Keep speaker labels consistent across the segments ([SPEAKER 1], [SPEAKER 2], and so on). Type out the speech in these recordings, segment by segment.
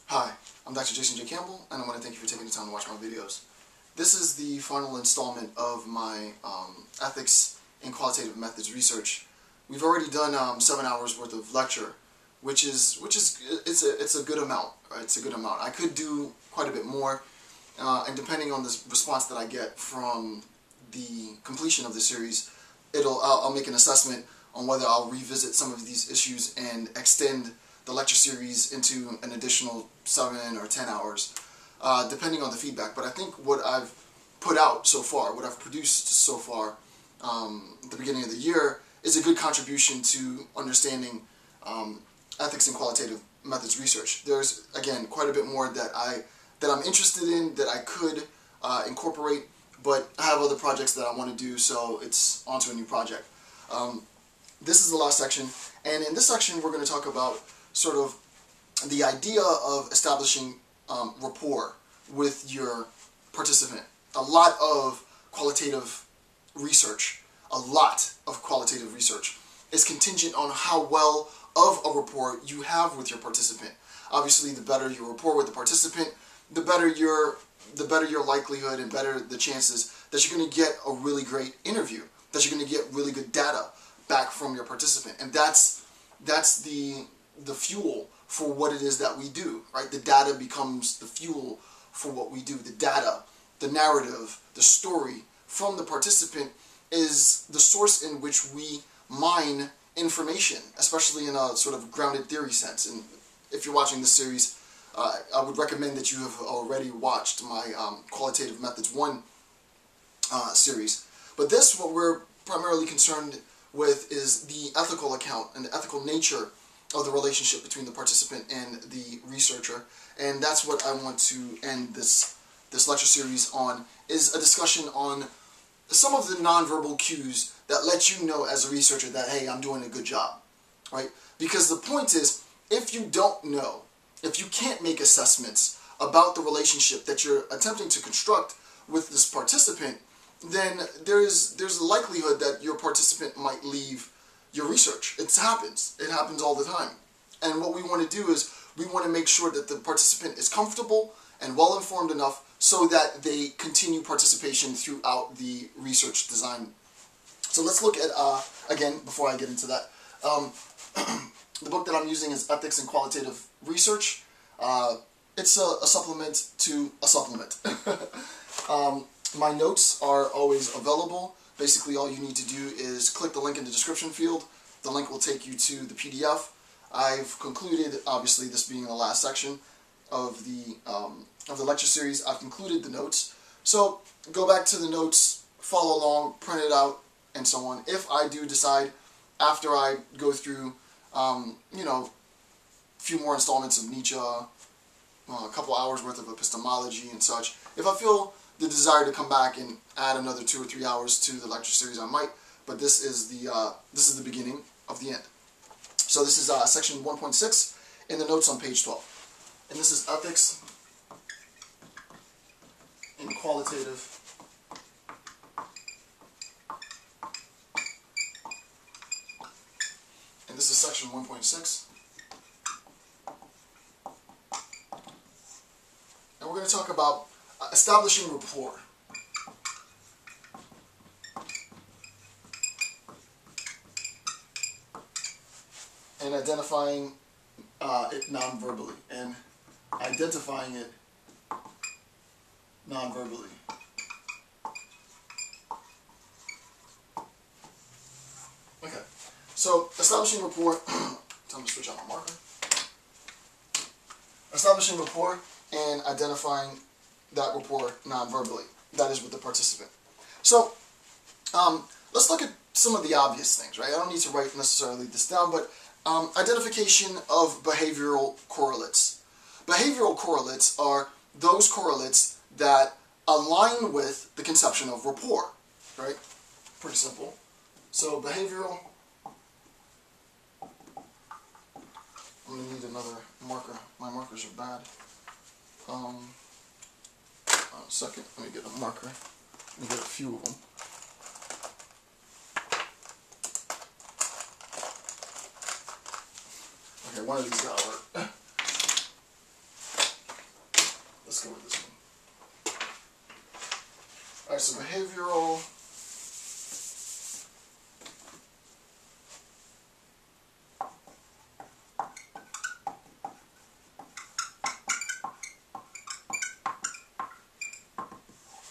[SPEAKER 1] Hi, I'm Dr. Jason J. Campbell, and I want to thank you for taking the time to watch my videos. This is the final installment of my ethics in qualitative methods research. We've already done 7 hours worth of lecture, which is it's a good amount. Right? It's a good amount. I could do quite a bit more, and depending on the response that I get from the completion of the series, I'll make an assessment on whether I'll revisit some of these issues and extend the lecture series into an additional 7 or 10 hours, depending on the feedback. But I think what I've put out so far, what I've produced so far at the beginning of the year, is a good contribution to understanding ethics in qualitative methods research. There's, again, quite a bit more that I'm interested in, that I could incorporate, but I have other projects that I want to do, so it's on to a new project. This is the last section, and in this section we're going to talk about sort of the idea of establishing rapport with your participant. A lot of qualitative research is contingent on how well of a rapport you have with your participant. Obviously, the better your rapport with the participant, the better your likelihood and better the chances that you're going to get a really great interview, that you're going to get really good data back from your participant. And that's the fuel for what it is that we do, right? The data becomes the fuel for what we do. The data, the narrative, the story from the participant is the source in which we mine information, especially in a sort of grounded theory sense. And if you're watching this series, I would recommend that you have already watched my Qualitative Methods 1 series. But this, what we're primarily concerned with, is the ethical account and the ethical nature of the relationship between the participant and the researcher. And that's what I want to end this lecture series on, is a discussion on some of the nonverbal cues that let you know as a researcher that, hey, I'm doing a good job, right? Because the point is, if you don't know, if you can't make assessments about the relationship that you're attempting to construct with this participant, then there's a likelihood that your participant might leave your research. It happens all the time. And what we want to do is we want to make sure that the participant is comfortable and well informed enough so that they continue participation throughout the research design. So let's look at, again, before I get into that, the book that I'm using is Ethics in Qualitative Research. It's a supplement to a supplement. My notes are always available. Basically, all you need to do is click the link in the description field. The link will take you to the PDF. I've concluded, obviously this being the last section of the lecture series, I've concluded the notes. So go back to the notes, follow along, print it out, and so on. If I do decide, after I go through, you know, a few more installments of Nietzsche, a couple hours worth of epistemology and such, if I feel the desire to come back and add another 2 or 3 hours to the lecture series, I might. But this is the beginning of the end. So this is section 1.6 in the notes on page 12, and this is ethics in qualitative and this is section 1.6. And we're going to talk about establishing rapport. And identifying it non-verbally. And identifying it non-verbally. Okay. So, establishing rapport. Time to switch out my marker. Establishing rapport and identifying that rapport non-verbally. That is with the participant. So, let's look at some of the obvious things, right? I don't need to write necessarily this down, but identification of behavioral correlates. Behavioral correlates are those correlates that align with the conception of rapport, right? Pretty simple. So, behavioral. I'm going to need another marker. My markers are bad. A second, let me get a marker. Let me get a few of them. Okay, one of these gotta work. Alright, so behavioral.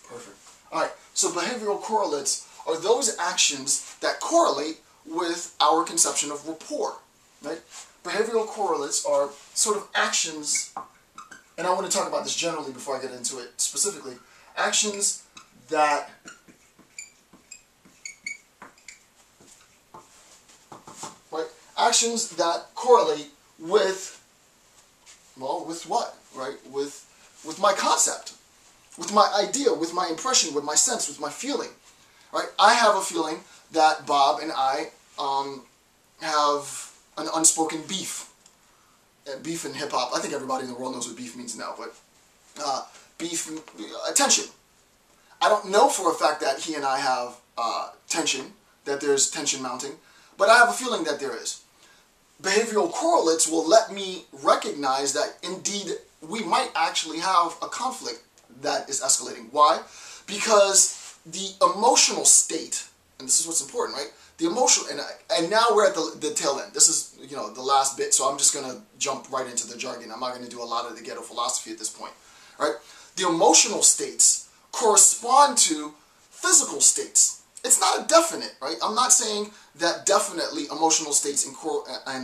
[SPEAKER 1] Perfect. Alright, so behavioral correlates are those actions that correlate with our conception of rapport. Right? Behavioral correlates are sort of actions, and I want to talk about this generally before I get into it specifically, actions that actions that correlate with, well, with what? Right? With my concept, with my idea, with my impression, with my sense, with my feeling. Right? I have a feeling that Bob and I have an unspoken beef. Beef in hip-hop. I think everybody in the world knows what beef means now, but beef, tension. I don't know for a fact that he and I have tension, that there's tension mounting, but I have a feeling that there is. Behavioral correlates will let me recognize that indeed we might actually have a conflict that is escalating. Why? Because the emotional state, and this is what's important, right? The emotional, and now we're at the tail end. This is, you know, the last bit, so I'm just going to jump right into the jargon. I'm not going to do a lot of the ghetto philosophy at this point, right? The emotional states correspond to physical states. It's not a definite, right? I'm not saying that definitely emotional states and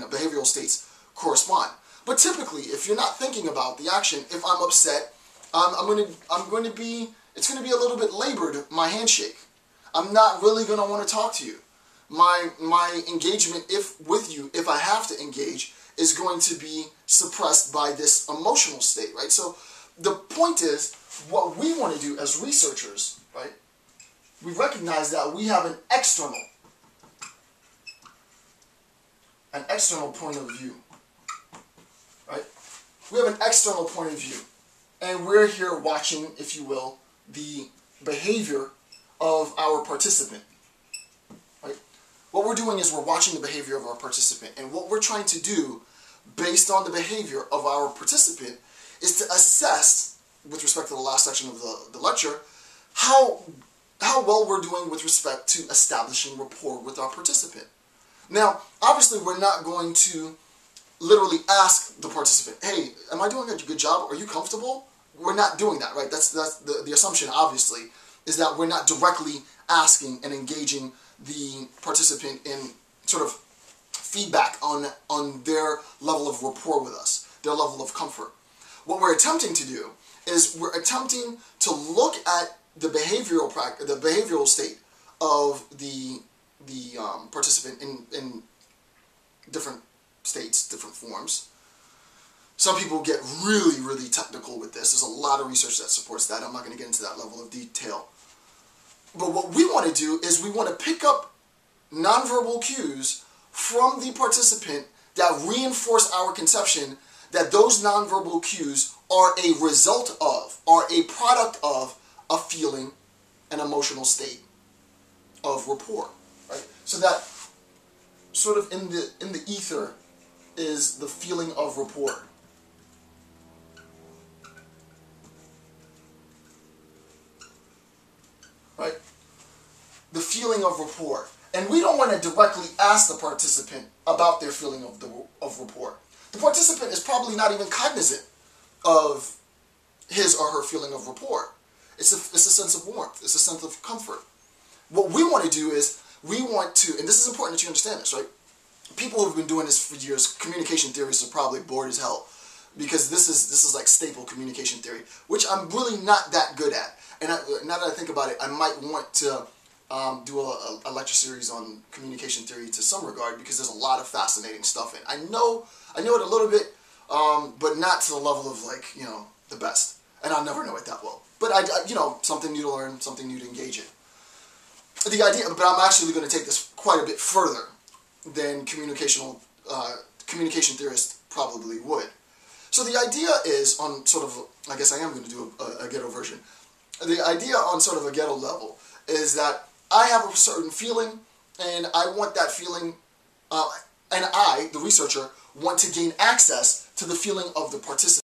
[SPEAKER 1] behavioral states correspond. But typically, if you're not thinking about the action, if I'm upset, it's going to be a little bit labored, my handshake. I'm not really going to want to talk to you. My engagement with you, if I have to engage, is going to be suppressed by this emotional state, right? So the point is, what we want to do as researchers, right? We recognize that we have an external point of view, right? We have an external point of view, and we're here watching, if you will, the behavior of our participant, right? What we're doing is we're watching the behavior of our participant, and what we're trying to do, based on the behavior of our participant, is to assess, with respect to the last section of the lecture, how well we're doing with respect to establishing rapport with our participant. Now, obviously, we're not going to literally ask the participant, hey, am I doing a good job? Are you comfortable? We're not doing that, right? That's the assumption, obviously, is that we're not directly asking and engaging the participant in sort of feedback on their level of rapport with us, their level of comfort. What we're attempting to do is we're attempting to look at the behavioral state of the participant in different states, different forms. Some people get really, really technical with this. There's a lot of research that supports that. I'm not going to get into that level of detail. But what we want to do is we want to pick up nonverbal cues from the participant that reinforce our conception that those nonverbal cues are a result of, are a product of, a feeling, an emotional state of rapport, right? So that sort of in the ether is the feeling of rapport. Right? The feeling of rapport. And we don't want to directly ask the participant about their feeling of rapport. The participant is probably not even cognizant of his or her feeling of rapport. It's a sense of warmth. It's a sense of comfort. What we want to do is we want to, and this is important that you understand this, right? People who have been doing this for years, communication theorists are probably bored as hell, because this is like staple communication theory, which I'm really not that good at. And now that I think about it, I might want to do a lecture series on communication theory to some regard, because there's a lot of fascinating stuff in it. I know it a little bit, but not to the level of, like, you know, the best. And I'll never know it that well. But you know, something new to learn, something new to engage in. The idea, but I'm actually going to take this quite a bit further than communication theorists probably would. So the idea is on sort of, I guess I am going to do a ghetto version. The idea on sort of a ghetto level is that I have a certain feeling, and I want that feeling, and I, the researcher, want to gain access to the feeling of the participant.